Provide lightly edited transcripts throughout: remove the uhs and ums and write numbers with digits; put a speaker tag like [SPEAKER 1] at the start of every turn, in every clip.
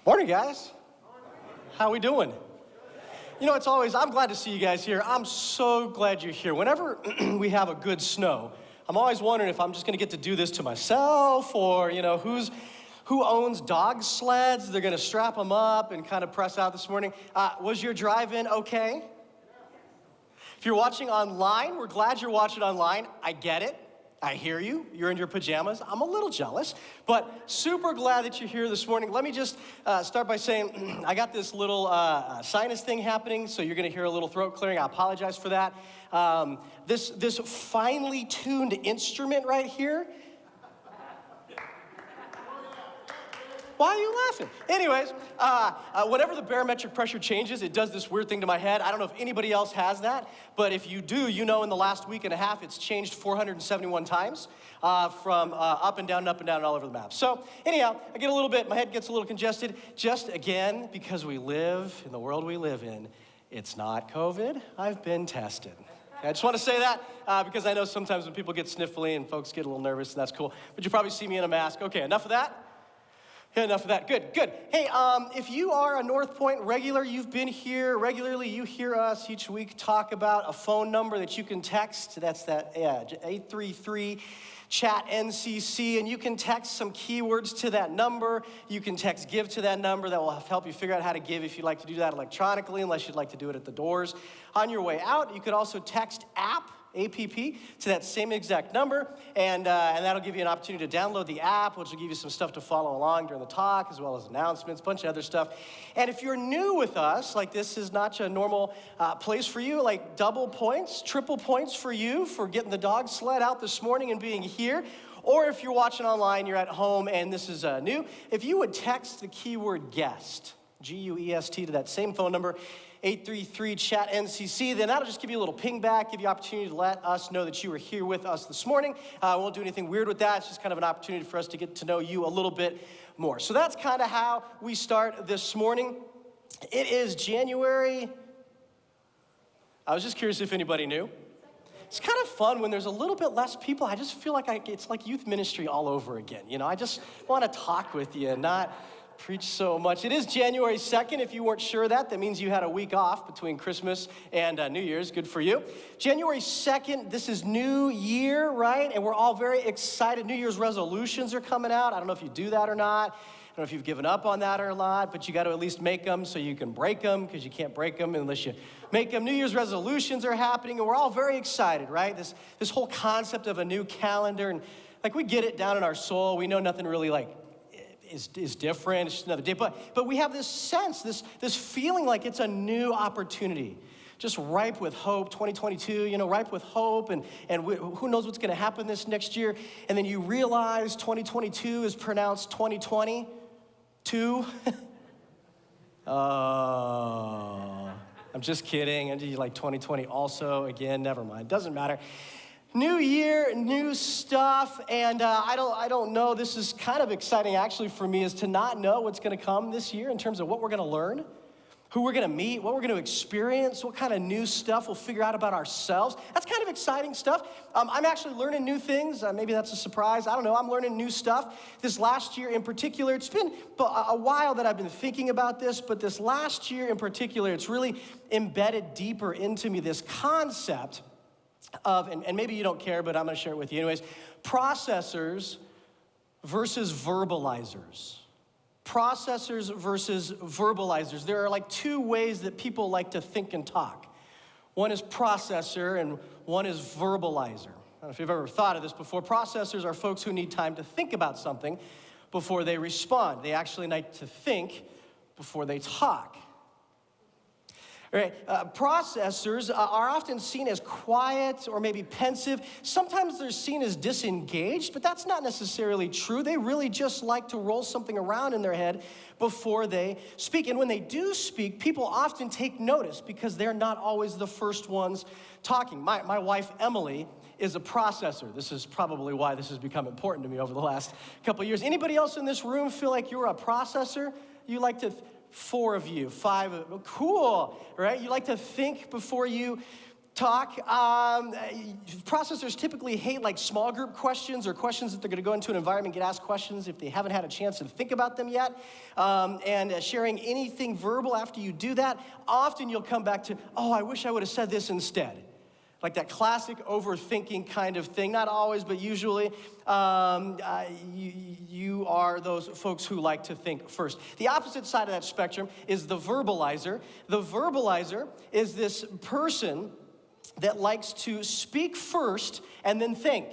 [SPEAKER 1] Morning, guys. How we doing? You know, I'm glad to see you guys here. I'm so glad you're here. Whenever we have a good snow, I'm always wondering if I'm just gonna get to do this to myself or, who owns dog sleds? They're gonna strap them up and kind of press out this morning. Was your drive-in okay? If you're watching online, we're glad you're watching online. I get it. I hear you. You're in your pajamas. I'm a little jealous, but super glad that you're here this morning. Let me just start by saying I got this little sinus thing happening, so you're going to hear a little throat clearing. I apologize for that. This finely tuned instrument right here. Why are you laughing? Anyways, whenever the barometric pressure changes, it does this weird thing to my head. I don't know if anybody else has that, but if you do, you know in the last week and a half, it's changed 471 times from up and down and all over the map. So anyhow, my head gets a little congested, just again, because we live in the world we live in. It's not COVID. I've been tested. I just want to say that because I know sometimes when people get sniffly and folks get a little nervous, and that's cool, but you probably see me in a mask. Okay, enough of that. Yeah, enough of that. Good. Hey, if you are a Northpointe regular, you've been here regularly, you hear us each week talk about a phone number that you can text. That's that 833 chat NCC, and you can text some keywords to that number. You can text give to that number. That will help you figure out how to give if you'd like to do that electronically, unless you'd like to do it at the doors. On your way out, you could also text APP to that same exact number, and that'll give you an opportunity to download the app, which will give you some stuff to follow along during the talk, as well as announcements, a bunch of other stuff. And if you're new with us, like this is not a normal place for you, like double points, triple points for you for getting the dog sled out this morning and being here. Or if you're watching online, you're at home, and this is new, if you would text the keyword guest, G-U-E-S-T, to that same phone number, 833-CHAT-NCC, then that'll just give you a little ping back, give you opportunity to let us know that you were here with us this morning. We won't do anything weird with that. It's just kind of an opportunity for us to get to know you a little bit more. So that's kind of how we start this morning. It is January. I was just curious if anybody knew. It's kind of fun when there's a little bit less people. I just feel like it's like youth ministry all over again. You know, I just want to talk with you and not preach so much. It is January 2nd. If you weren't sure of that, that means you had a week off between Christmas and New Year's. Good for you. January 2nd, this is New Year, right? And we're all very excited. New Year's resolutions are coming out. I don't know if you do that or not. I don't know if you've given up on that or not, but you got to at least make them so you can break them, because you can't break them unless you make them. New Year's resolutions are happening, and we're all very excited, right? This whole concept of a new calendar, and like we get it down in our soul. We know nothing really is different. It's just another day. But we have this sense, this feeling like it's a new opportunity, just ripe with hope. 2022, ripe with hope, and who knows what's going to happen this next year. And then you realize 2022 is pronounced 2022. Oh, I'm just kidding. And you like 2020 also? Again, never mind. Doesn't matter. New year, new stuff, and I don't know, this is kind of exciting actually for me, is to not know what's gonna come this year in terms of what we're gonna learn, who we're gonna meet, what we're gonna experience, what kind of new stuff we'll figure out about ourselves. That's kind of exciting stuff. I'm actually learning new things. Maybe that's a surprise. I don't know, I'm learning new stuff. This last year in particular, it's been a while that I've been thinking about this, but this last year in particular, it's really embedded deeper into me, this concept of, and maybe you don't care, but I'm going to share it with you anyways, processors versus verbalizers. Processors versus verbalizers. There are like two ways that people like to think and talk. One is processor and one is verbalizer. I don't know if you've ever thought of this before. Processors are folks who need time to think about something before they respond. They actually need to think before they talk. Right. Processors are often seen as quiet or maybe pensive. Sometimes they're seen as disengaged, but that's not necessarily true. They really just like to roll something around in their head before they speak. And when they do speak, people often take notice because they're not always the first ones talking. My wife, Emily, is a processor. This is probably why this has become important to me over the last couple of years. Anybody else in this room feel like you're a processor? You like to... 4 of you, 5, cool, right? You like to think before you talk. Processors typically hate like small group questions or questions that they're going to go into an environment, get asked questions if they haven't had a chance to think about them yet. And sharing anything verbal after you do that, often you'll come back to, oh, I wish I would have said this instead. Like that classic overthinking kind of thing. Not always, but usually you are those folks who like to think first. The opposite side of that spectrum is the verbalizer. The verbalizer is this person that likes to speak first and then think.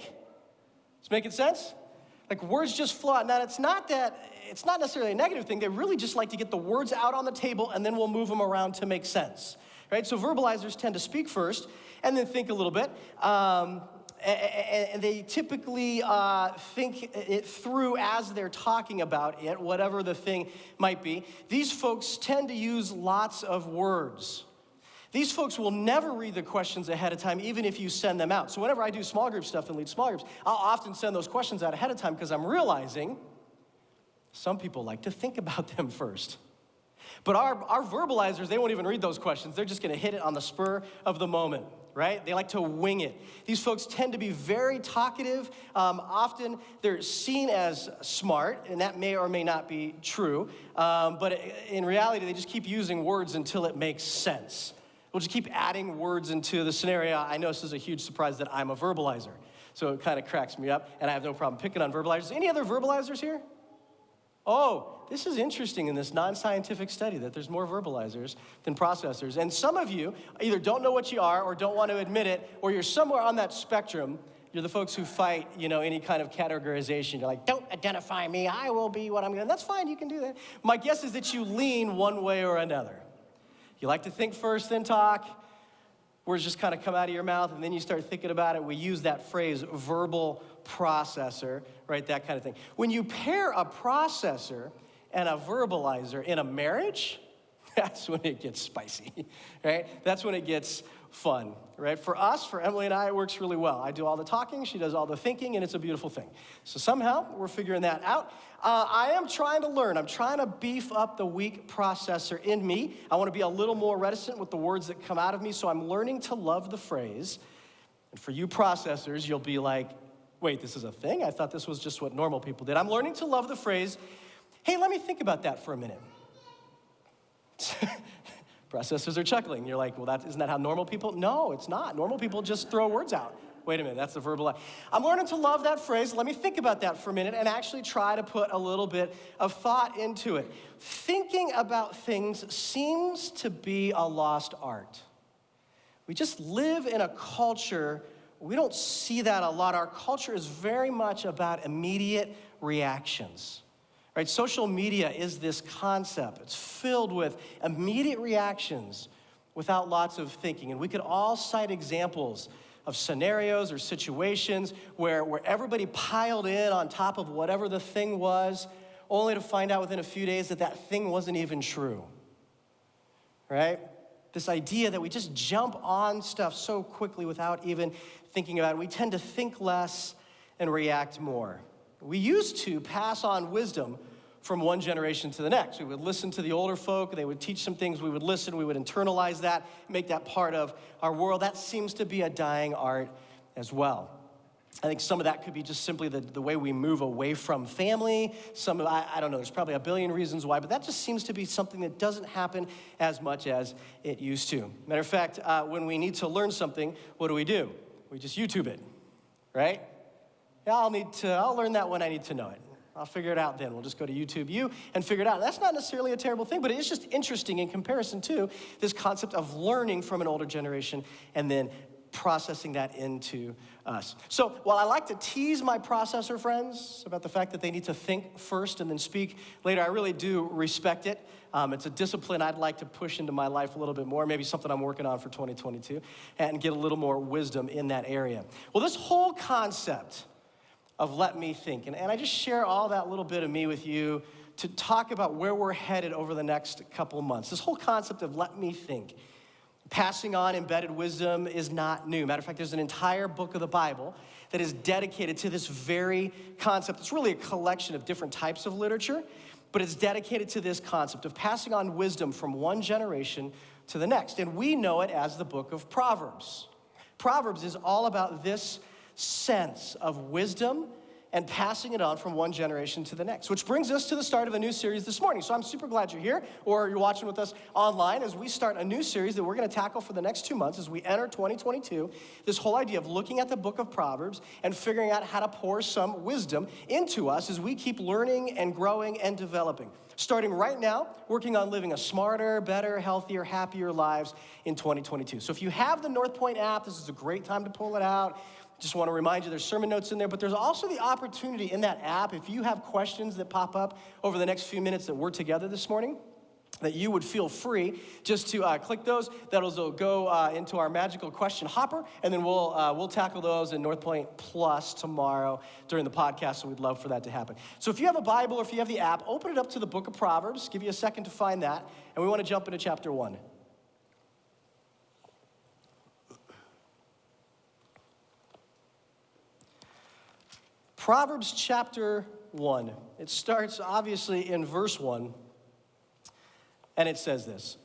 [SPEAKER 1] Does making sense? Like words just flow out. Now, it's not necessarily a negative thing. They really just like to get the words out on the table and then we'll move them around to make sense. Right? So verbalizers tend to speak first and then think a little bit. And they typically think it through as they're talking about it, whatever the thing might be. These folks tend to use lots of words. These folks will never read the questions ahead of time, even if you send them out. So whenever I do small group stuff and lead small groups, I'll often send those questions out ahead of time because I'm realizing some people like to think about them first. But our verbalizers, they won't even read those questions. They're just going to hit it on the spur of the moment, right? They like to wing it. These folks tend to be very talkative. Often they're seen as smart, and that may or may not be true. But in reality, they just keep using words until it makes sense. We'll just keep adding words into the scenario. I know this is a huge surprise that I'm a verbalizer. So it kind of cracks me up, and I have no problem picking on verbalizers. Any other verbalizers here? Oh, this is interesting in this non-scientific study that there's more verbalizers than processors. And some of you either don't know what you are or don't want to admit it, or you're somewhere on that spectrum. You're the folks who fight, any kind of categorization. You're like, don't identify me. I will be what I'm going to. That's fine. You can do that. My guess is that you lean one way or another. You like to think first, then talk. Words just kind of come out of your mouth, and then you start thinking about it. We use that phrase, verbal processor, right? That kind of thing. When you pair a processor and a verbalizer in a marriage, that's when it gets spicy, right? That's when it gets fun, right? For us, for Emily and I, it works really well. I do all the talking, she does all the thinking, and it's a beautiful thing. So somehow, we're figuring that out. I am trying to learn. I'm trying to beef up the weak processor in me. I want to be a little more reticent with the words that come out of me, so I'm learning to love the phrase. And for you processors, you'll be like, wait, this is a thing? I thought this was just what normal people did. I'm learning to love the phrase, hey, let me think about that for a minute. Processors are chuckling. You're like, well, isn't that how normal people? No, it's not. Normal people just throw words out. Wait a minute, that's the verbal. I'm learning to love that phrase. Let me think about that for a minute and actually try to put a little bit of thought into it. Thinking about things seems to be a lost art. We just live in a culture, we don't see that a lot. Our culture is very much about immediate reactions. Right? Social media is this concept. It's filled with immediate reactions without lots of thinking. And we could all cite examples of scenarios or situations where everybody piled in on top of whatever the thing was, only to find out within a few days that that thing wasn't even true. Right? This idea that we just jump on stuff so quickly without even thinking about it. We tend to think less and react more. We used to pass on wisdom from one generation to the next. We would listen to the older folk. They would teach some things. We would listen. We would internalize that, make that part of our world. That seems to be a dying art as well. I think some of that could be just simply the way we move away from family. I don't know, there's probably a billion reasons why, but that just seems to be something that doesn't happen as much as it used to. Matter of fact, when we need to learn something, what do? We just YouTube it, right? Yeah, I'll learn that when I need to know it. I'll figure it out then. We'll just go to YouTube U and figure it out. That's not necessarily a terrible thing, but it's just interesting in comparison to this concept of learning from an older generation and then processing that into us. So while I like to tease my processor friends about the fact that they need to think first and then speak later, I really do respect it. It's a discipline I'd like to push into my life a little bit more, maybe something I'm working on for 2022, and get a little more wisdom in that area. Well, this whole concept of let me think, and I just share all that little bit of me with you to talk about where we're headed over the next couple months. This whole concept of let me think. Passing on embedded wisdom is not new. Matter of fact, there's an entire book of the Bible that is dedicated to this very concept. It's really a collection of different types of literature, but it's dedicated to this concept of passing on wisdom from one generation to the next. And we know it as the book of Proverbs. Proverbs is all about this sense of wisdom and passing it on from one generation to the next, which brings us to the start of a new series this morning. So I'm super glad you're here, or you're watching with us online as we start a new series that we're going to tackle for the next 2 months as we enter 2022, this whole idea of looking at the book of Proverbs and figuring out how to pour some wisdom into us as we keep learning and growing and developing. Starting right now, working on living a smarter, better, healthier, happier lives in 2022. So if you have the Northpointe app, this is a great time to pull it out. Just want to remind you, there's sermon notes in there, but there's also the opportunity in that app, if you have questions that pop up over the next few minutes that we're together this morning, that you would feel free just to click those. That'll go into our magical question hopper, and then we'll tackle those in Northpointe Plus tomorrow during the podcast, so we'd love for that to happen. So if you have a Bible or if you have the app, open it up to the book of Proverbs. Give you a second to find that, and we want to jump into chapter 1. Proverbs chapter 1. It starts obviously in verse 1, and it says this.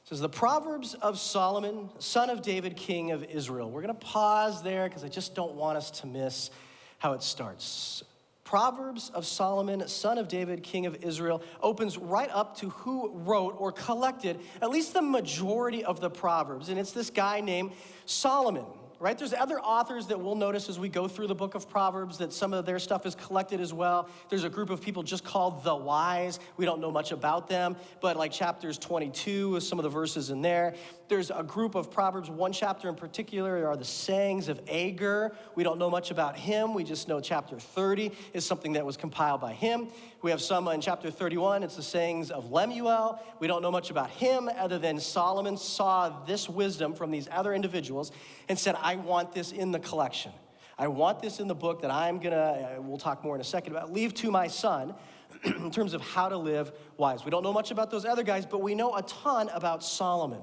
[SPEAKER 1] It says, the Proverbs of Solomon, son of David, king of Israel. We're going to pause there because I just don't want us to miss how it starts. Proverbs of Solomon, son of David, king of Israel, opens right up to who wrote or collected at least the majority of the Proverbs, and it's this guy named Solomon. Right? There's other authors that we'll notice as we go through the book of Proverbs that some of their stuff is collected as well. There's a group of people just called the wise. We don't know much about them, but like chapters 22 with some of the verses in there. There's a group of Proverbs, one chapter in particular are the sayings of Agur. We don't know much about him. We just know chapter 30 is something that was compiled by him. We have some in chapter 31. It's the sayings of Lemuel. We don't know much about him other than Solomon saw this wisdom from these other individuals and said, I want this in the collection. I want this in the book that I'm gonna, we'll talk more in a second about, leave to my son in terms of how to live wise. We don't know much about those other guys, but we know a ton about Solomon.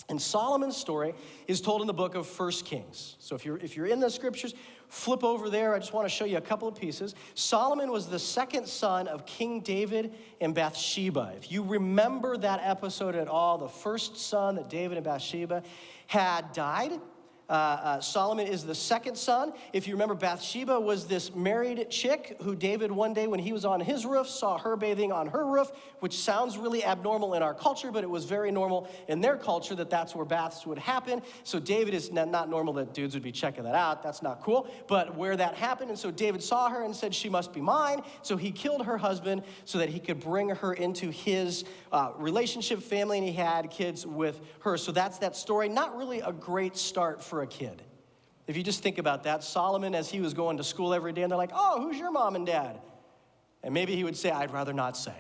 [SPEAKER 1] And Solomon's story is told in the book of 1 Kings. So if you're in the scriptures, flip over there. I just want to show you a couple of pieces. Solomon was the second son of King David and Bathsheba. If you remember that episode at all, the first son that David and Bathsheba had died. Solomon is the second son. If you remember, Bathsheba was this married chick who David one day when he was on his roof saw her bathing on her roof, which sounds really abnormal in our culture, but it was very normal in their culture that that's where baths would happen. So David is not normal that dudes would be checking that out. That's not cool. But where that happened, and so David saw her and said, she must be mine. So he killed her husband so that he could bring her into his relationship, family, and he had kids with her. So that's that story. Not really a great start for a kid. If you just think about that, Solomon, as he was going to school every day, and they're like, oh, who's your mom and dad? And maybe he would say, I'd rather not say.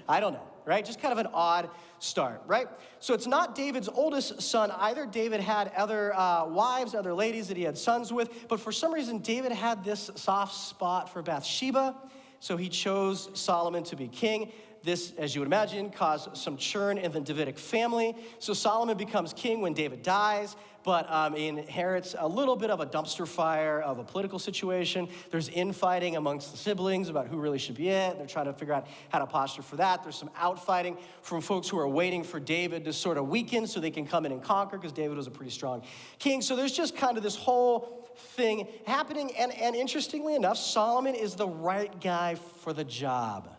[SPEAKER 1] I don't know, right? Just kind of an odd start, right? So it's not David's oldest son either. David had other wives, other ladies that he had sons with, but for some reason, David had this soft spot for Bathsheba, so he chose Solomon to be king. This, as you would imagine, caused some churn in the Davidic family. So Solomon becomes king when David dies, but he inherits a little bit of a dumpster fire of a political situation. There's infighting amongst the siblings about who really should be it. They're trying to figure out how to posture for that. There's some outfighting from folks who are waiting for David to sort of weaken so they can come in and conquer, because David was a pretty strong king. So there's just kind of this whole thing happening. And interestingly enough, Solomon is the right guy for the job.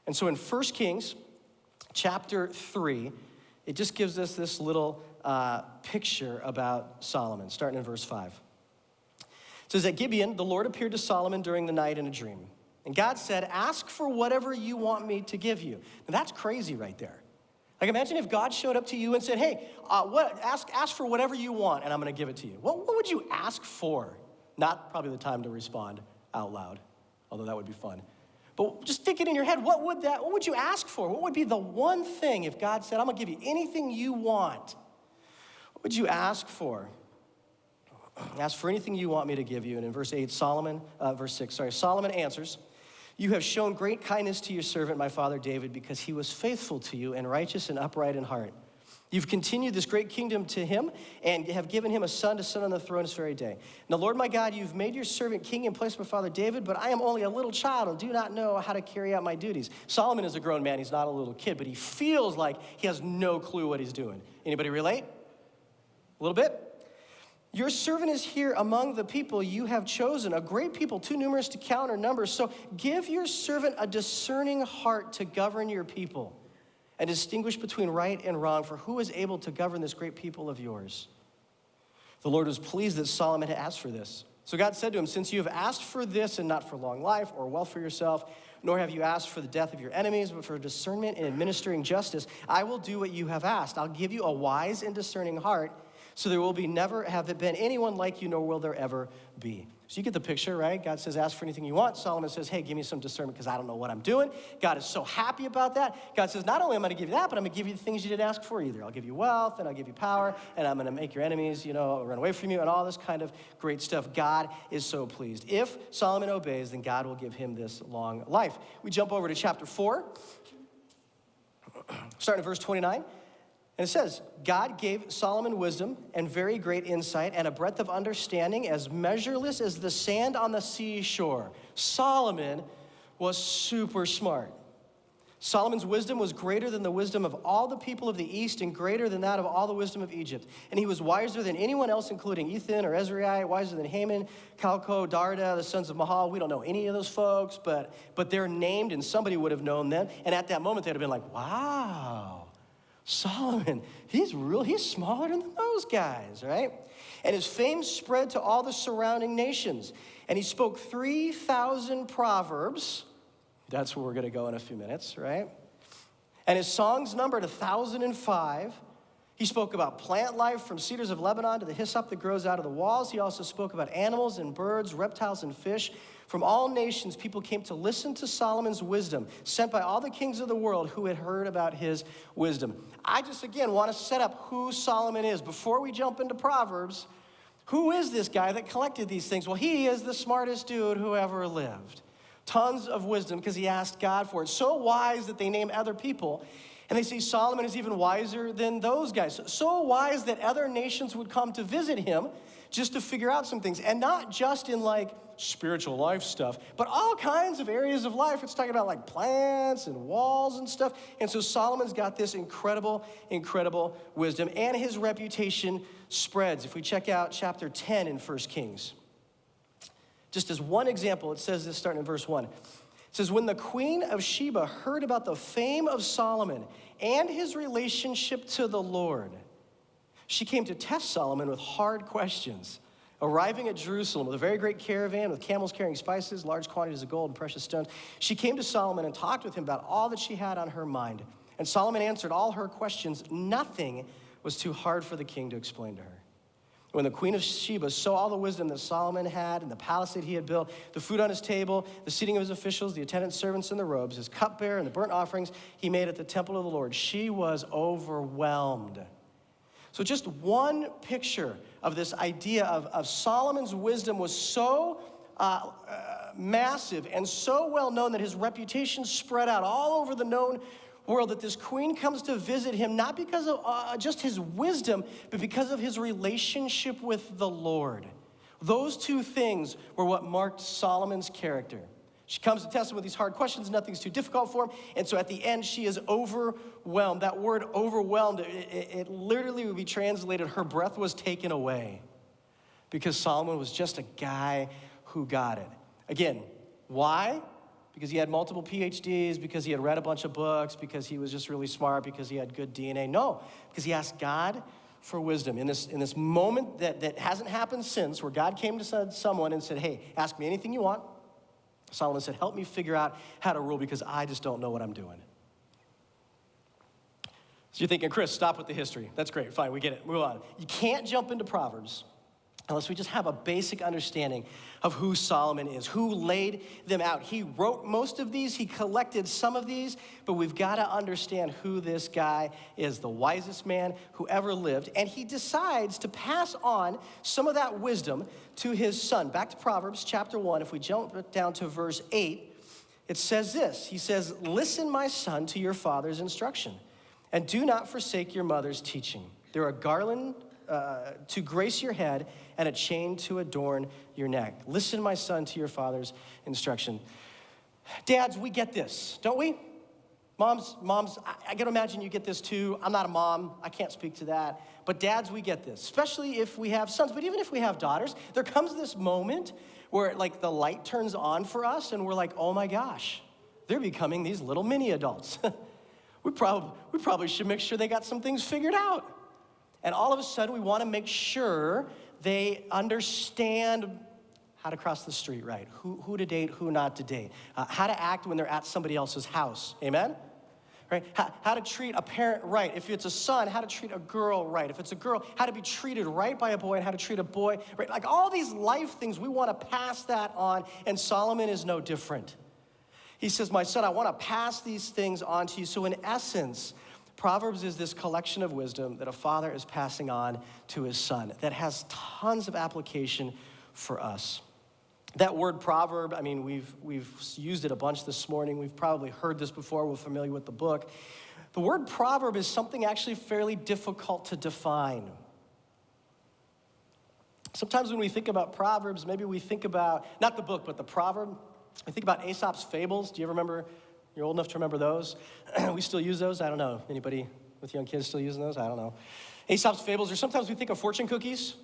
[SPEAKER 1] And so in 1 Kings chapter 3, it just gives us this little picture about Solomon, starting in verse 5. It says, at Gibeon, the Lord appeared to Solomon during the night in a dream. And God said, ask for whatever you want me to give you. Now that's crazy right there. Like imagine if God showed up to you and said, hey, ask for whatever you want and I'm gonna give it to you. What would you ask for? Not probably the time to respond out loud, although that would be fun. But just think it in your head, what would you ask for? What would be the one thing if God said, I'm gonna give you anything you want? What would you ask for? Ask for anything you want me to give you. And in verse 6, Solomon answers, you have shown great kindness to your servant, my father David, because he was faithful to you and righteous and upright in heart. You've continued this great kingdom to him and have given him a son to sit on the throne this very day. Now, Lord my God, you've made your servant king in place of my father David, but I am only a little child and do not know how to carry out my duties. Solomon is a grown man. He's not a little kid, but he feels like he has no clue what he's doing. Anybody relate? A little bit? Your servant is here among the people you have chosen, a great people, too numerous to count or number. So give your servant a discerning heart to govern your people and distinguish between right and wrong, for who is able to govern this great people of yours? The Lord was pleased that Solomon had asked for this. So God said to him, since you have asked for this and not for long life or wealth for yourself, nor have you asked for the death of your enemies, but for discernment in administering justice, I will do what you have asked. I'll give you a wise and discerning heart, so there will be never have been anyone like you, nor will there ever be. So you get the picture, right? God says, ask for anything you want. Solomon says, hey, give me some discernment because I don't know what I'm doing. God is so happy about that. God says, not only am I going to give you that, but I'm going to give you the things you didn't ask for either. I'll give you wealth, and I'll give you power, and I'm going to make your enemies, run away from you, and all this kind of great stuff. God is so pleased. If Solomon obeys, then God will give him this long life. We jump over to chapter 4, starting at verse 29. And it says, God gave Solomon wisdom and very great insight and a breadth of understanding as measureless as the sand on the seashore. Solomon was super smart. Solomon's wisdom was greater than the wisdom of all the people of the East and greater than that of all the wisdom of Egypt. And he was wiser than anyone else, including Ethan or Ezrai, wiser than Haman, Calco, Darda, the sons of Mahal. We don't know any of those folks, but they're named and somebody would have known them. And at that moment, they'd have been like, wow. Solomon, he's smaller than those guys, right? And his fame spread to all the surrounding nations. And he spoke 3,000 proverbs. That's where we're going to go in a few minutes, right? And his songs numbered 1,005. He spoke about plant life from cedars of Lebanon to the hyssop that grows out of the walls. He also spoke about animals and birds, reptiles and fish. From all nations, people came to listen to Solomon's wisdom, sent by all the kings of the world who had heard about his wisdom. I just, again, want to set up who Solomon is. Before we jump into Proverbs, who is this guy that collected these things? Well, he is the smartest dude who ever lived. Tons of wisdom because he asked God for it. So wise that they name other people. And they say Solomon is even wiser than those guys. So wise that other nations would come to visit him just to figure out some things. And not just in like spiritual life stuff, but all kinds of areas of life. It's talking about like plants and walls and stuff. And so Solomon's got this incredible, incredible wisdom. And his reputation spreads. If we check out chapter 10 in 1 Kings. Just as one example, it says this starting in verse 1. It says, when the queen of Sheba heard about the fame of Solomon and his relationship to the Lord, she came to test Solomon with hard questions. Arriving at Jerusalem with a very great caravan with camels carrying spices, large quantities of gold and precious stones, she came to Solomon and talked with him about all that she had on her mind. And Solomon answered all her questions. Nothing was too hard for the king to explain to her. When the queen of Sheba saw all the wisdom that Solomon had and the palace that he had built, the food on his table, the seating of his officials, the attendant servants and the robes, his cupbearer and the burnt offerings he made at the temple of the Lord, she was overwhelmed. So just one picture of this idea of Solomon's wisdom was so massive and so well known that his reputation spread out all over the known world, that this queen comes to visit him, not because of just his wisdom, but because of his relationship with the Lord. Those two things were what marked Solomon's character. She comes to test him with these hard questions. Nothing's too difficult for him. And so at the end, she is overwhelmed. That word overwhelmed, it literally would be translated, her breath was taken away, because Solomon was just a guy who got it. Again, why? Because he had multiple PhDs, because he had read a bunch of books, because he was just really smart, because he had good DNA. No, because he asked God for wisdom. In this moment that hasn't happened since, where God came to someone and said, hey, ask me anything you want. Solomon said, help me figure out how to rule because I just don't know what I'm doing. So you're thinking, Chris, stop with the history. That's great, fine, we get it, move on. You can't jump into Proverbs unless we just have a basic understanding of who Solomon is, who laid them out. He wrote most of these, he collected some of these, but we've got to understand who this guy is, the wisest man who ever lived, and he decides to pass on some of that wisdom to his son. Back to Proverbs chapter 1, if we jump down to verse 8, it says this. He says, listen, my son, to your father's instruction, And do not forsake your mother's teaching. They're a garland to grace your head and a chain to adorn your neck. Listen, my son, to your father's instruction. Dads, we get this, don't we? Moms, I gotta imagine you get this too. I'm not a mom, I can't speak to that. But dads, we get this, especially if we have sons, but even if we have daughters, there comes this moment where like the light turns on for us and we're like, oh my gosh, they're becoming these little mini adults. we probably should make sure they got some things figured out. And all of a sudden we wanna make sure they understand how to cross the street right, who to date, who not to date, how to act when they're at somebody else's house, amen? Right? How to treat a parent right. If it's a son, how to treat a girl right. If it's a girl, how to be treated right by a boy and how to treat a boy right. Like all these life things, we want to pass that on, and Solomon is no different. He says, my son, I want to pass these things on to you. So in essence, Proverbs is this collection of wisdom that a father is passing on to his son that has tons of application for us. That word proverb, I mean, we've used it a bunch this morning. We've probably heard this before. We're familiar with the book. The word proverb is something actually fairly difficult to define. Sometimes when we think about Proverbs, maybe we think about, not the book, but the proverb. We think about Aesop's fables. Do you ever remember, you're old enough to remember those? We still use those? I don't know. Anybody with young kids still using those? I don't know. Aesop's fables, or sometimes we think of fortune cookies.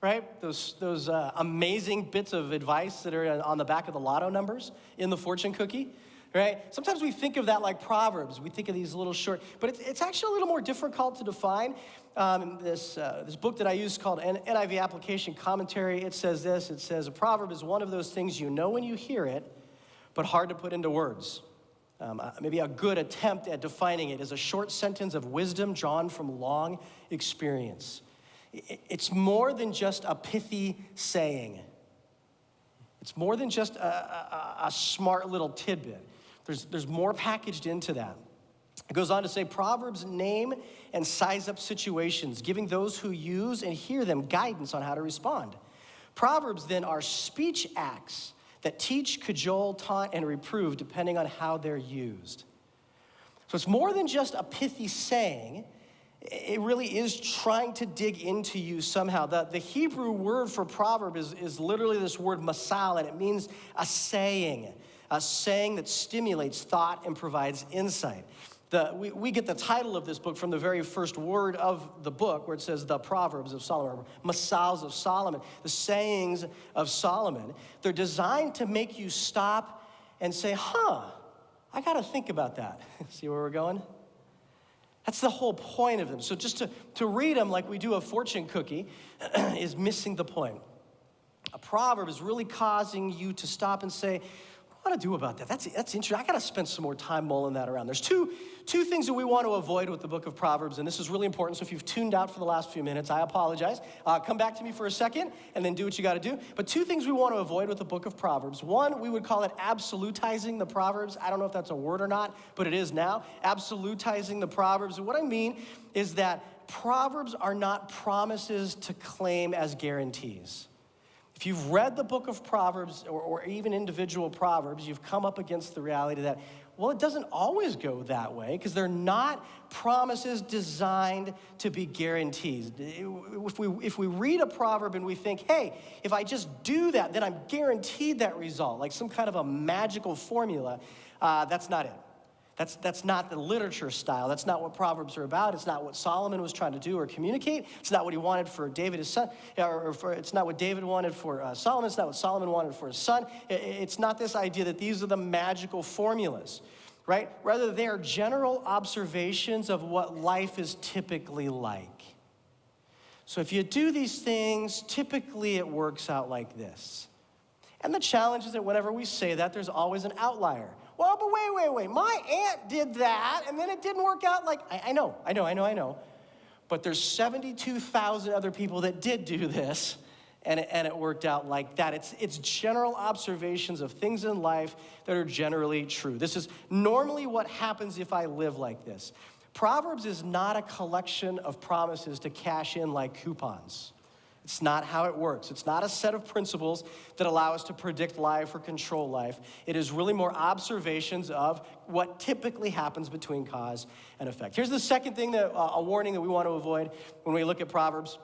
[SPEAKER 1] Right? Those amazing bits of advice that are on the back of the lotto numbers in the fortune cookie, right? Sometimes we think of that like Proverbs. We think of these little short, but it's actually a little more difficult to define. This book that I use called NIV Application Commentary, it says this. It says, a proverb is one of those things you know when you hear it, but hard to put into words. Maybe a good attempt at defining it is a short sentence of wisdom drawn from long experience. It's more than just a pithy saying. It's more than just a smart little tidbit. There's more packaged into that. It goes on to say, Proverbs name and size up situations, giving those who use and hear them guidance on how to respond. Proverbs then are speech acts that teach, cajole, taunt, and reprove depending on how they're used. So it's more than just a pithy saying. It really is trying to dig into you somehow. The Hebrew word for proverb is literally this word masal, and it means a saying that stimulates thought and provides insight. We get the title of this book from the very first word of the book, where it says the Proverbs of Solomon, or Masals of Solomon, the sayings of Solomon. They're designed to make you stop and say, I got to think about that. See where we're going? That's the whole point of them. So just to read them like we do a fortune cookie is missing the point. A proverb is really causing you to stop and say, what do I do about that? That's interesting. I got to spend some more time mulling that around. There's two things that we want to avoid with the book of Proverbs, and this is really important. So if you've tuned out for the last few minutes, I apologize. Come back to me for a second and then do what you got to do. But two things we want to avoid with the book of Proverbs. One, we would call it absolutizing the Proverbs. I don't know if that's a word or not, but it is now. Absolutizing the Proverbs. And what I mean is that Proverbs are not promises to claim as guarantees. If you've read the book of Proverbs or even individual Proverbs, you've come up against the reality that, well, it doesn't always go that way because they're not promises designed to be guarantees. If we read a proverb and we think, hey, if I just do that, then I'm guaranteed that result, like some kind of a magical formula, that's not it. That's not the literature style. That's not what Proverbs are about. It's not what Solomon was trying to do or communicate. It's not what he wanted for David, his son. It's not what David wanted for Solomon. It's not what Solomon wanted for his son. It's not this idea that these are the magical formulas, right? Rather, they are general observations of what life is typically like. So if you do these things, typically it works out like this. And the challenge is that whenever we say that, there's always an outlier. Well, but wait. My aunt did that, and then it didn't work out like, I know. But there's 72,000 other people that did do this, and it worked out like that. It's general observations of things in life that are generally true. This is normally what happens if I live like this. Proverbs is not a collection of promises to cash in like coupons. It's not how it works. It's not a set of principles that allow us to predict life or control life. It is really more observations of what typically happens between cause and effect. Here's the second thing, a warning that we want to avoid when we look at Proverbs.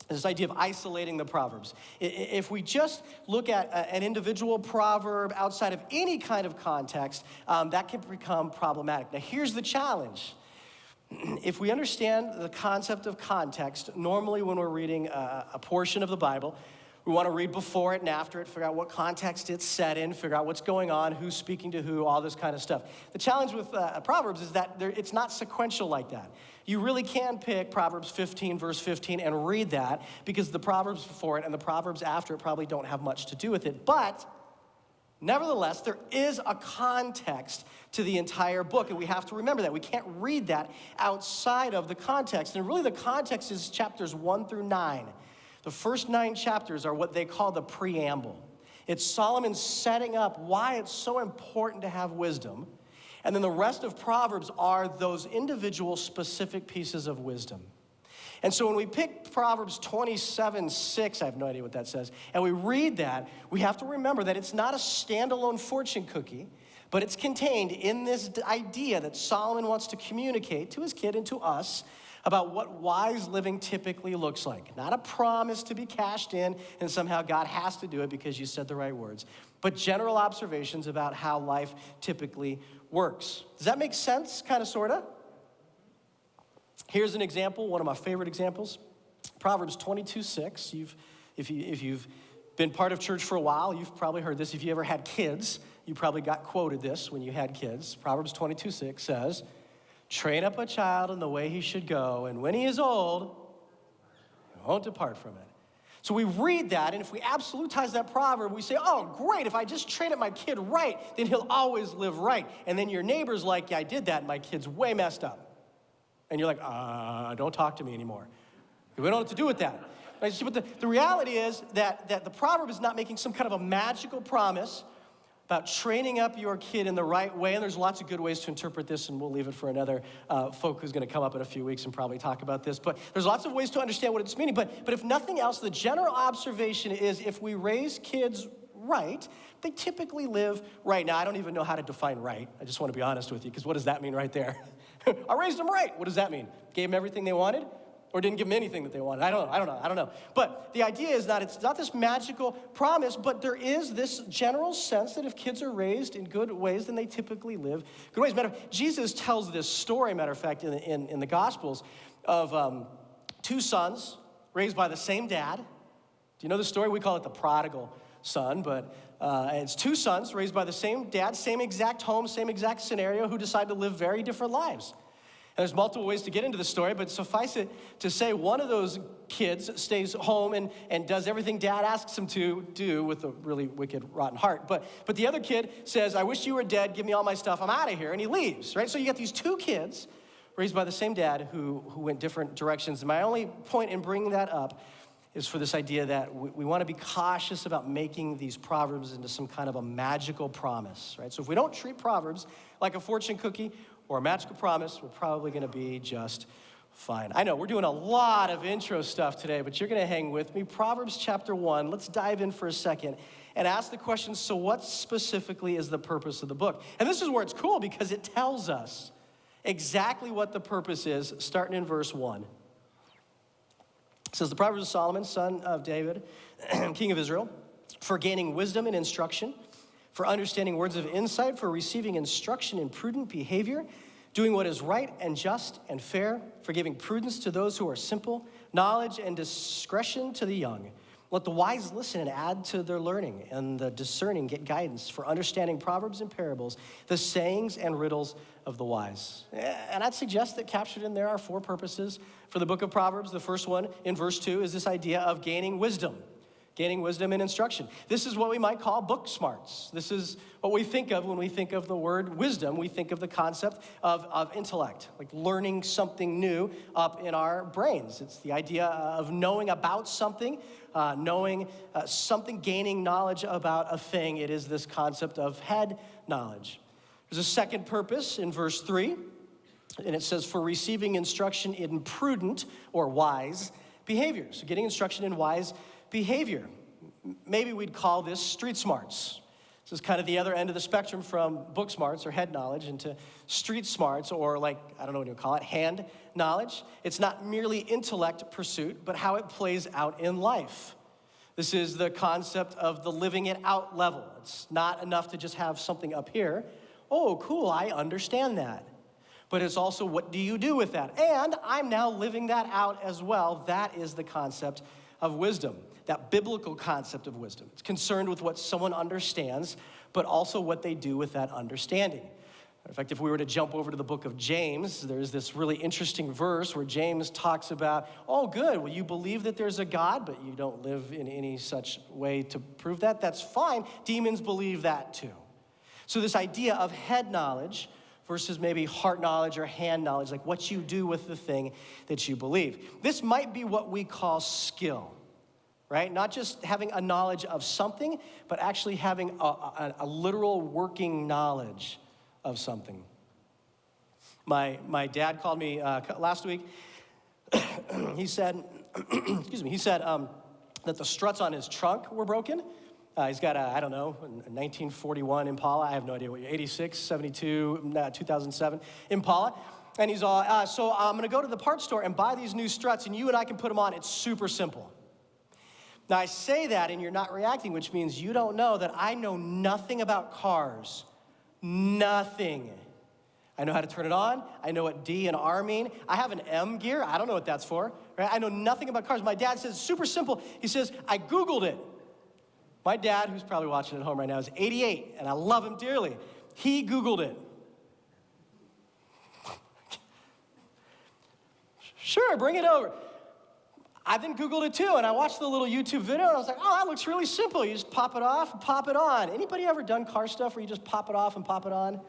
[SPEAKER 1] This idea of isolating the Proverbs. If we just look at an individual proverb outside of any kind of context, that can become problematic. Now, here's the challenge. If we understand the concept of context, normally when we're reading a portion of the Bible, we want to read before it and after it, figure out what context it's set in, figure out what's going on, who's speaking to who, all this kind of stuff. The challenge with Proverbs is that it's not sequential like that. You really can pick Proverbs 15, verse 15, and read that, because the Proverbs before it and the Proverbs after it probably don't have much to do with it. But nevertheless, there is a context to the entire book, and we have to remember that. We can't read that outside of the context. And really the context is chapters 1 through 9. The first 9 chapters are what they call the preamble. It's Solomon setting up why it's so important to have wisdom. And then the rest of Proverbs are those individual specific pieces of wisdom. And so when we pick Proverbs 27:6, I have no idea what that says, and we read that, we have to remember that it's not a standalone fortune cookie, but it's contained in this idea that Solomon wants to communicate to his kid and to us about what wise living typically looks like. Not a promise to be cashed in and somehow God has to do it because you said the right words, but general observations about how life typically works. Does that make sense, kind of, sort of? Here's an example, one of my favorite examples. Proverbs 22:6. If you've been part of church for a while, you've probably heard this. If you ever had kids, you probably got quoted this when you had kids. Proverbs 22:6 says, "Train up a child in the way he should go, and when he is old, he won't depart from it." So we read that, and if we absolutize that proverb, we say, oh, great, if I just train up my kid right, then he'll always live right. And then your neighbor's like, yeah, I did that, and my kid's way messed up. And you're like, don't talk to me anymore. We don't know what to do with that. Right? But the reality is that the proverb is not making some kind of a magical promise about training up your kid in the right way. And there's lots of good ways to interpret this, and we'll leave it for another folk who's going to come up in a few weeks and probably talk about this. But there's lots of ways to understand what it's meaning. But if nothing else, the general observation is if we raise kids right, they typically live right. Now, I don't even know how to define right. I just want to be honest with you, because what does that mean right there? I raised them right. What does that mean? Gave them everything they wanted? Or didn't give them anything that they wanted? I don't know. But the idea is that it's not this magical promise, but there is this general sense that if kids are raised in good ways, then they typically live good ways. Jesus tells this story, matter of fact, in the Gospels of 2 sons raised by the same dad. Do you know the story? We call it the prodigal son, but it's 2 sons raised by the same dad, same exact home, same exact scenario, who decide to live very different lives. And there's multiple ways to get into the story, but suffice it to say, one of those kids stays home and does everything dad asks him to do with a really wicked, rotten heart. But the other kid says, I wish you were dead, give me all my stuff, I'm out of here, and he leaves, right? So you got these 2 kids raised by the same dad who went different directions. And my only point in bringing that up is for this idea that we want to be cautious about making these proverbs into some kind of a magical promise, right? So if we don't treat proverbs like a fortune cookie or a magical promise, we're probably going to be just fine. I know we're doing a lot of intro stuff today, but you're going to hang with me. Proverbs chapter 1, let's dive in for a second and ask the question, so what specifically is the purpose of the book? And this is where it's cool, because it tells us exactly what the purpose is, starting in verse 1. It says, the Proverbs of Solomon, son of David, king of Israel, for gaining wisdom and instruction, for understanding words of insight, for receiving instruction in prudent behavior, doing what is right and just and fair, for giving prudence to those who are simple, knowledge and discretion to the young. Let the wise listen and add to their learning, and the discerning get guidance, for understanding proverbs and parables, the sayings and riddles of the wise. And I'd suggest that captured in there are 4 purposes for the book of Proverbs. The first one in verse 2 is this idea of gaining wisdom and instruction. This is what we might call book smarts. This is what we think of when we think of the word wisdom. We think of the concept of intellect, like learning something new up in our brains. It's the idea of knowing about something, something, gaining knowledge about a thing. It is this concept of head knowledge. There's a second purpose in verse 3, and it says, for receiving instruction in prudent or wise behavior. So getting instruction in wise behavior. Maybe we'd call this street smarts. This is kind of the other end of the spectrum from book smarts or head knowledge into street smarts, or like, I don't know what you call it, hand knowledge. It's not merely intellect pursuit, but how it plays out in life. This is the concept of the living it out level. It's not enough to just have something up here. Oh, cool, I understand that. But it's also, what do you do with that? And I'm now living that out as well. That is the concept of wisdom, that biblical concept of wisdom. It's concerned with what someone understands, but also what they do with that understanding. In fact, if we were to jump over to the book of James, there's this really interesting verse where James talks about, oh, good, well, you believe that there's a God, but you don't live in any such way to prove that. That's fine. Demons believe that too. So this idea of head knowledge versus maybe heart knowledge or hand knowledge, like what you do with the thing that you believe. This might be what we call skill, right? Not just having a knowledge of something, but actually having a literal working knowledge of something. My dad called me last week. He said, that the struts on his trunk were broken. He's got a 1941 Impala. I have no idea what year, 86, 72, 2007 Impala. And he's all, so I'm gonna go to the parts store and buy these new struts, and you and I can put them on. It's super simple. Now I say that and you're not reacting, which means you don't know that I know nothing about cars. Nothing. I know how to turn it on. I know what D and R mean. I have an M gear. I don't know what that's for. Right? I know nothing about cars. My dad says, super simple. He says, I Googled it. My dad, who's probably watching at home right now, is 88, and I love him dearly. He Googled it. Sure, bring it over. I then Googled it too, and I watched the little YouTube video, and I was like, oh, that looks really simple. You just pop it off and pop it on. Anybody ever done car stuff where you just pop it off and pop it on?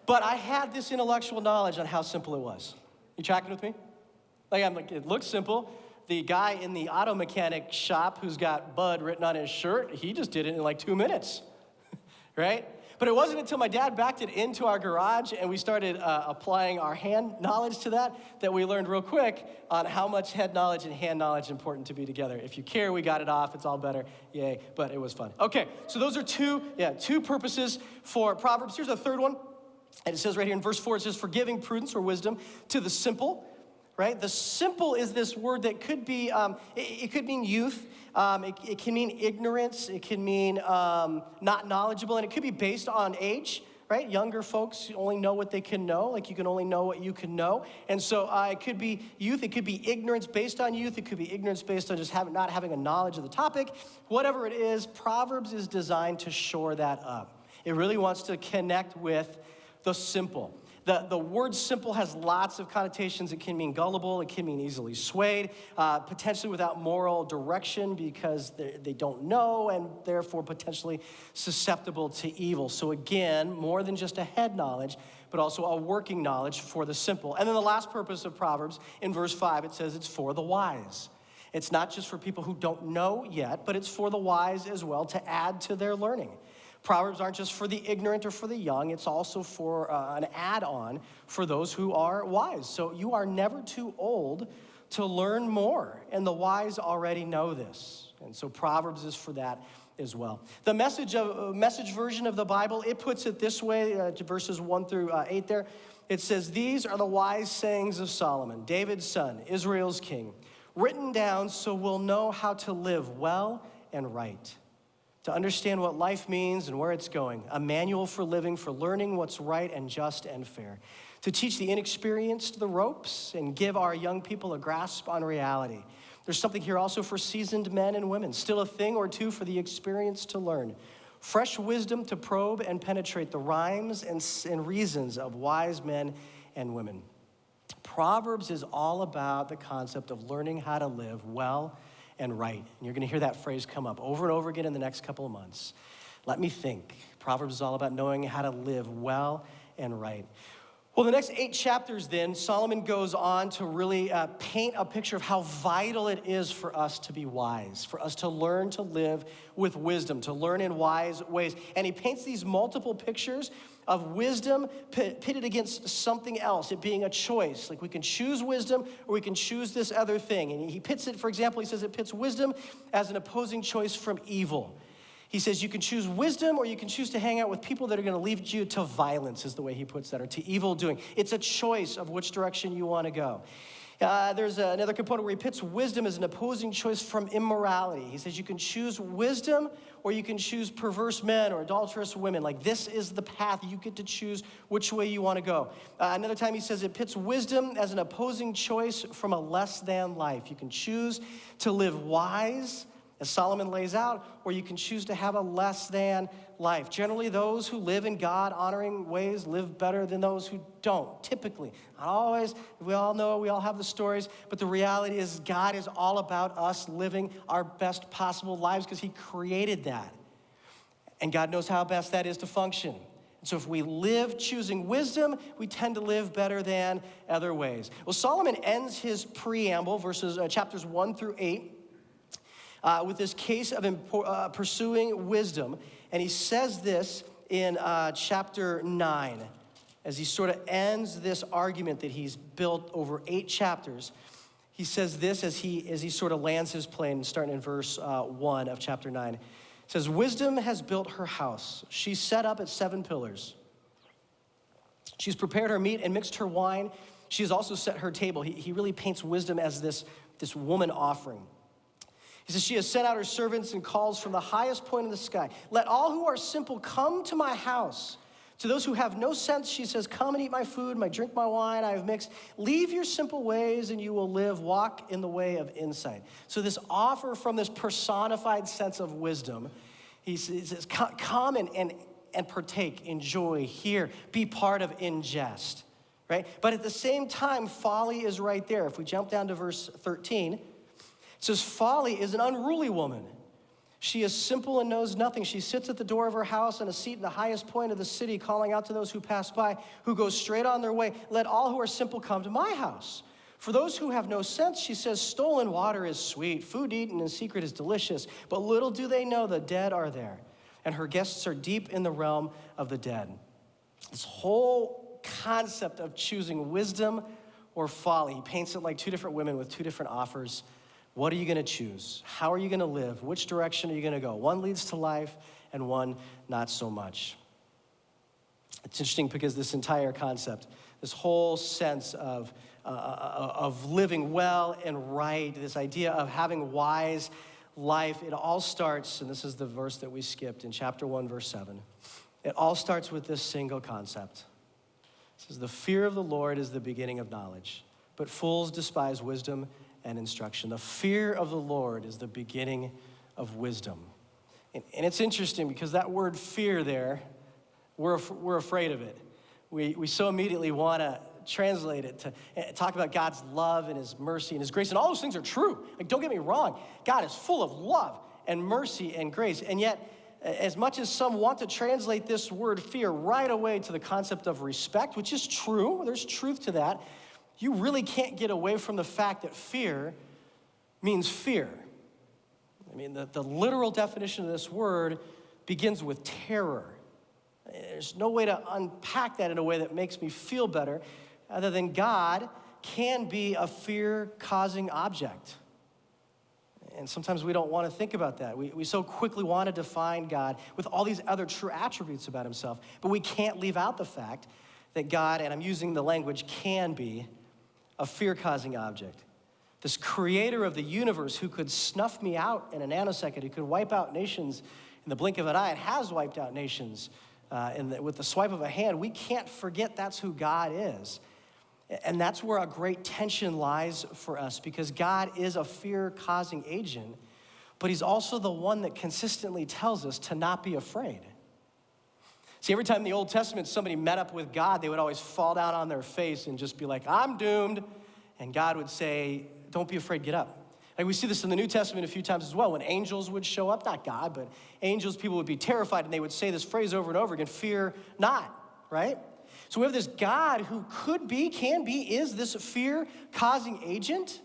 [SPEAKER 1] But I had this intellectual knowledge on how simple it was. You tracking with me? I'm like, it looks simple. The guy in the auto mechanic shop who's got Bud written on his shirt, he just did it in like 2 minutes, right? But it wasn't until my dad backed it into our garage and we started applying our hand knowledge to that we learned real quick on how much head knowledge and hand knowledge important to be together. If you care, we got it off. It's all better. Yay. But it was fun. Okay, so those are two purposes for Proverbs. Here's a third one. And it says right here in verse 4, it says, for giving prudence or wisdom to the simple. Right? The simple is this word that could be, it could mean youth. It can mean ignorance. It can mean not knowledgeable. And it could be based on age, right? Younger folks only know what they can know. Like you can only know what you can know. And so it could be youth. It could be ignorance based on youth. It could be ignorance based on just not having a knowledge of the topic. Whatever it is, Proverbs is designed to shore that up. It really wants to connect with the simple. The word simple has lots of connotations. It can mean gullible. It can mean easily swayed, potentially without moral direction because they don't know and therefore potentially susceptible to evil. So again, more than just a head knowledge, but also a working knowledge for the simple. And then the last purpose of Proverbs, in verse 5, it says it's for the wise. It's not just for people who don't know yet, but it's for the wise as well to add to their learning. Proverbs aren't just for the ignorant or for the young. It's also for an add-on for those who are wise. So you are never too old to learn more, and the wise already know this. And so Proverbs is for that as well. The message version of the Bible, it puts it this way, verses 1 through 8 there. It says, these are the wise sayings of Solomon, David's son, Israel's king, written down so we'll know how to live well and right, to understand what life means and where it's going, a manual for living, for learning what's right and just and fair, to teach the inexperienced the ropes and give our young people a grasp on reality. There's something here also for seasoned men and women, still a thing or two for the experienced to learn, fresh wisdom to probe and penetrate the rhymes and reasons of wise men and women. Proverbs is all about the concept of learning how to live well and right. And you're gonna hear that phrase come up over and over again in the next couple of months. Let me think. Proverbs is all about knowing how to live well and right. Well, the next 8 chapters then, Solomon goes on to really paint a picture of how vital it is for us to be wise, for us to learn to live with wisdom, to learn in wise ways. And he paints these multiple pictures of wisdom pitted against something else, it being a choice. Like we can choose wisdom or we can choose this other thing. And he pits it, for example, he says it pits wisdom as an opposing choice from evil. He says you can choose wisdom or you can choose to hang out with people that are going to lead you to violence, is the way he puts that, or to evil doing. It's a choice of which direction you want to go. There's another component where he pits wisdom as an opposing choice from immorality. He says you can choose wisdom or you can choose perverse men or adulterous women. Like this is the path. You get to choose which way you want to go. Another time he says it pits wisdom as an opposing choice from a less than life. You can choose to live wise, as Solomon lays out, or you can choose to have a less than life. Generally, those who live in God-honoring ways live better than those who don't, typically. Not always. We all know, we all have the stories, but the reality is God is all about us living our best possible lives because he created that. And God knows how best that is to function. And so if we live choosing wisdom, we tend to live better than other ways. Well, Solomon ends his preamble, chapters 1 through 8, with this case of pursuing wisdom. And he says this in chapter 9, as he sort of ends this argument that he's built over 8 chapters. He says this as he sort of lands his plane, starting in verse 1 of chapter 9. It says, wisdom has built her house. She's set up its 7 pillars. She's prepared her meat and mixed her wine. She has also set her table. He really paints wisdom as this woman offering. He says, she has sent out her servants and calls from the highest point of the sky. Let all who are simple come to my house. To those who have no sense, she says, come and eat my food, drink my wine I have mixed. Leave your simple ways and you will live. Walk in the way of insight. So this offer from this personified sense of wisdom, he says, come and partake, enjoy, hear, be part of, ingest, right? But at the same time, folly is right there. If we jump down to verse 13, it says, folly is an unruly woman. She is simple and knows nothing. She sits at the door of her house on a seat in the highest point of the city, calling out to those who pass by, who go straight on their way. Let all who are simple come to my house. For those who have no sense, she says, stolen water is sweet. Food eaten in secret is delicious. But little do they know the dead are there, and her guests are deep in the realm of the dead. This whole concept of choosing wisdom or folly, he paints it like 2 different women with 2 different offers. What are you going to choose? How are you going to live? Which direction are you going to go? One leads to life and one not so much. It's interesting because this entire concept, this whole sense of living well and right, this idea of having wise life, it all starts, and this is the verse that we skipped in chapter 1, verse 7. It all starts with this single concept. It says, the fear of the Lord is the beginning of knowledge, but fools despise wisdom and instruction. The fear of the Lord is the beginning of wisdom. And it's interesting because that word fear there, we're afraid of it. We so immediately want to translate it to talk about God's love and his mercy and his grace. And all those things are true. Like, don't get me wrong. God is full of love and mercy and grace. And yet, as much as some want to translate this word fear right away to the concept of respect, which is true, there's truth to that, you really can't get away from the fact that fear means fear. I mean, the literal definition of this word begins with terror. There's no way to unpack that in a way that makes me feel better other than God can be a fear-causing object. And sometimes we don't want to think about that. We so quickly want to define God with all these other true attributes about himself, but we can't leave out the fact that God, and I'm using the language, can be a fear-causing object. This creator of the universe who could snuff me out in a nanosecond, who could wipe out nations in the blink of an eye, and has wiped out nations with the swipe of a hand. We can't forget that's who God is. And that's where a great tension lies for us, because God is a fear-causing agent, but he's also the one that consistently tells us to not be afraid. See, every time in the Old Testament somebody met up with God, they would always fall down on their face and just be like, I'm doomed. And God would say, don't be afraid, get up. Like we see this in the New Testament a few times as well. When angels would show up, not God, but angels, people would be terrified and they would say this phrase over and over again, fear not, right? So we have this God who could be, can be, is this fear-causing agent.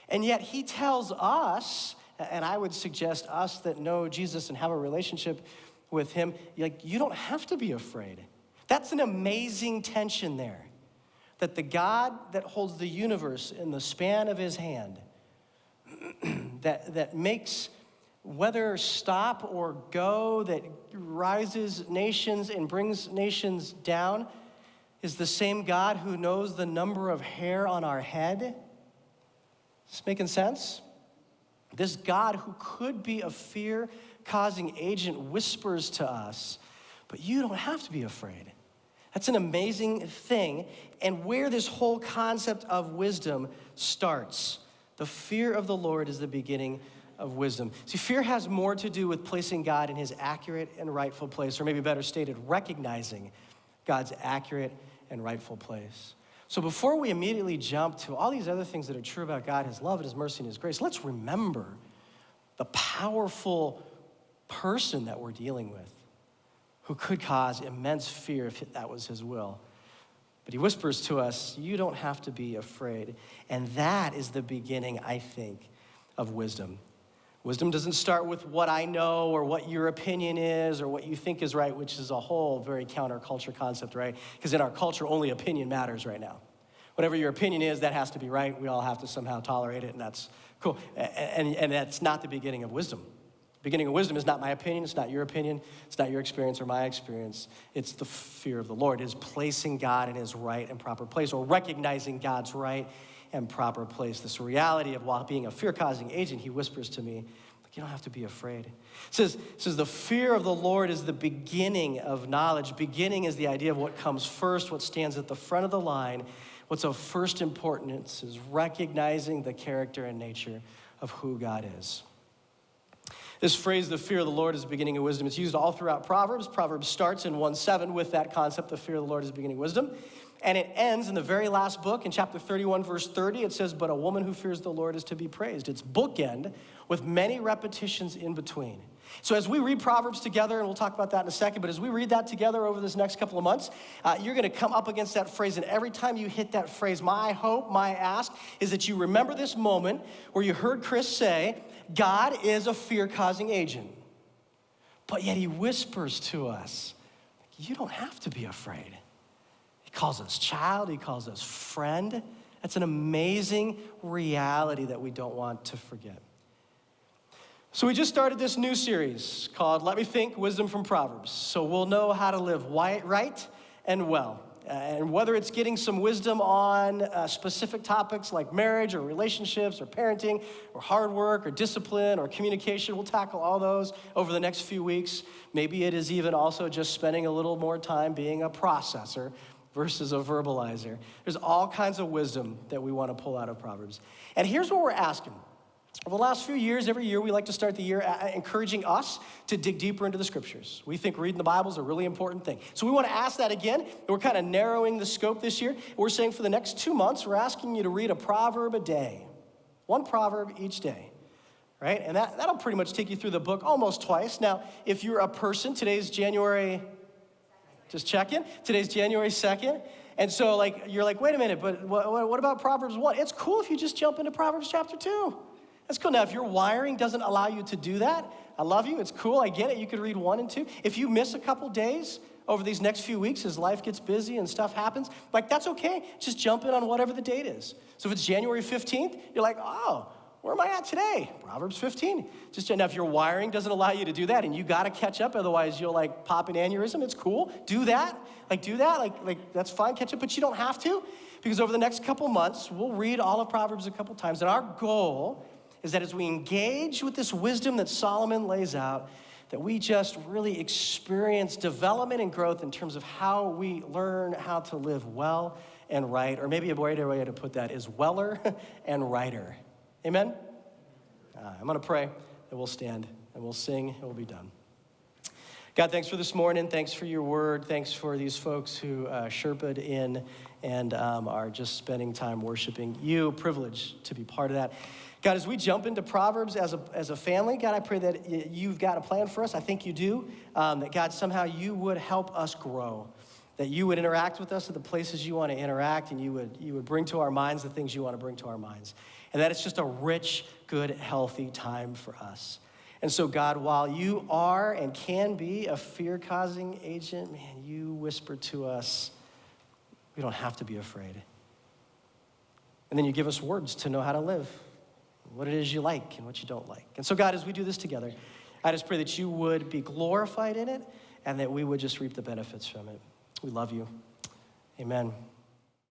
[SPEAKER 1] And yet he tells us, and I would suggest us that know Jesus and have a relationship with him, like, you don't have to be afraid. That's an amazing tension there. That the God that holds the universe in the span of his hand, that makes weather stop or go, that rises nations and brings nations down, is the same God who knows the number of hair on our head. Is this making sense? This God who could be a fear-causing agent whispers to us, but you don't have to be afraid. That's an amazing thing, and where this whole concept of wisdom starts. The fear of the Lord is the beginning of wisdom. See, fear has more to do with placing God in his accurate and rightful place, or maybe better stated, recognizing God's accurate and rightful place. So before we immediately jump to all these other things that are true about God, his love and his mercy and his grace, let's remember the powerful person that we're dealing with, who could cause immense fear if that was his will. But he whispers to us, you don't have to be afraid. And that is the beginning, I think, of wisdom. Wisdom doesn't start with what I know or what your opinion is or what you think is right, which is a whole very counterculture concept, right? Because in our culture, only opinion matters right now. Whatever your opinion is, that has to be right. We all have to somehow tolerate it, and that's cool. And that's not the beginning of wisdom. The beginning of wisdom is not my opinion, it's not your opinion, it's not your experience or my experience. It's the fear of the Lord. It is placing God in his right and proper place, or recognizing God's right and proper place. This reality of, while being a fear-causing agent, he whispers to me, you don't have to be afraid. It says the fear of the Lord is the beginning of knowledge. Beginning is the idea of what comes first, what stands at the front of the line. What's of first importance is recognizing the character and nature of who God is. This phrase, the fear of the Lord is the beginning of wisdom, it's used all throughout Proverbs. Proverbs starts in 1:7 with that concept, the fear of the Lord is the beginning of wisdom. And it ends in the very last book, in chapter 31, verse 30, it says, but a woman who fears the Lord is to be praised. It's bookend with many repetitions in between. So as we read Proverbs together, and we'll talk about that in a second, but as we read that together over this next couple of months, you're gonna come up against that phrase, and every time you hit that phrase, my hope, my ask, is that you remember this moment where you heard Chris say, God is a fear-causing agent, but yet he whispers to us, you don't have to be afraid. He calls us child, he calls us friend. That's an amazing reality that we don't want to forget. So we just started this new series called Let Me Think, Wisdom from Proverbs. So we'll know how to live right and well. And whether it's getting some wisdom on specific topics like marriage or relationships or parenting or hard work or discipline or communication, we'll tackle all those over the next few weeks. Maybe it is even also just spending a little more time being a processor versus a verbalizer. There's all kinds of wisdom that we want to pull out of Proverbs. And here's what we're asking. Over the last few years, every year, we like to start the year encouraging us to dig deeper into the scriptures. We think reading the Bible is a really important thing. So we want to ask that again, and we're kind of narrowing the scope this year. We're saying for the next 2 months, we're asking you to read a proverb a day. One proverb each day, right? And that'll pretty much take you through the book almost twice. Now, if you're a person, today's January, just checking, today's January 2nd. And so you're like, wait a minute, but what about Proverbs 1? It's cool if you just jump into Proverbs chapter 2. That's cool. Now, if your wiring doesn't allow you to do that, I love you. It's cool. I get it. You could read 1 and 2. If you miss a couple days over these next few weeks as life gets busy and stuff happens, that's okay. Just jump in on whatever the date is. So if it's January 15th, you're like, oh, where am I at today? Proverbs 15. Now, if your wiring doesn't allow you to do that and you got to catch up, otherwise you'll pop an aneurysm, it's cool. Do that. That's fine. Catch up, but you don't have to, because over the next couple months, we'll read all of Proverbs a couple times. And our goal is that as we engage with this wisdom that Solomon lays out, that we just really experience development and growth in terms of how we learn how to live well and right, or maybe a better way to put that is weller and righter. Amen? I'm going to pray, and we'll stand, and we'll sing, and we'll be done. God, thanks for this morning. Thanks for your word. Thanks for these folks who Sherpa'd in and are just spending time worshiping you. Privilege to be part of that. God, as we jump into Proverbs as a family, God, I pray that you've got a plan for us. I think you do. That, God, somehow you would help us grow. That you would interact with us at the places you want to interact, and you would bring to our minds the things you want to bring to our minds. And that it's just a rich, good, healthy time for us. And so, God, while you are and can be a fear-causing agent, man, you whisper to us, we don't have to be afraid. And then you give us words to know how to live, what it is you like and what you don't like. And so, God, as we do this together, I just pray that you would be glorified in it and that we would just reap the benefits from it. We love you. Amen.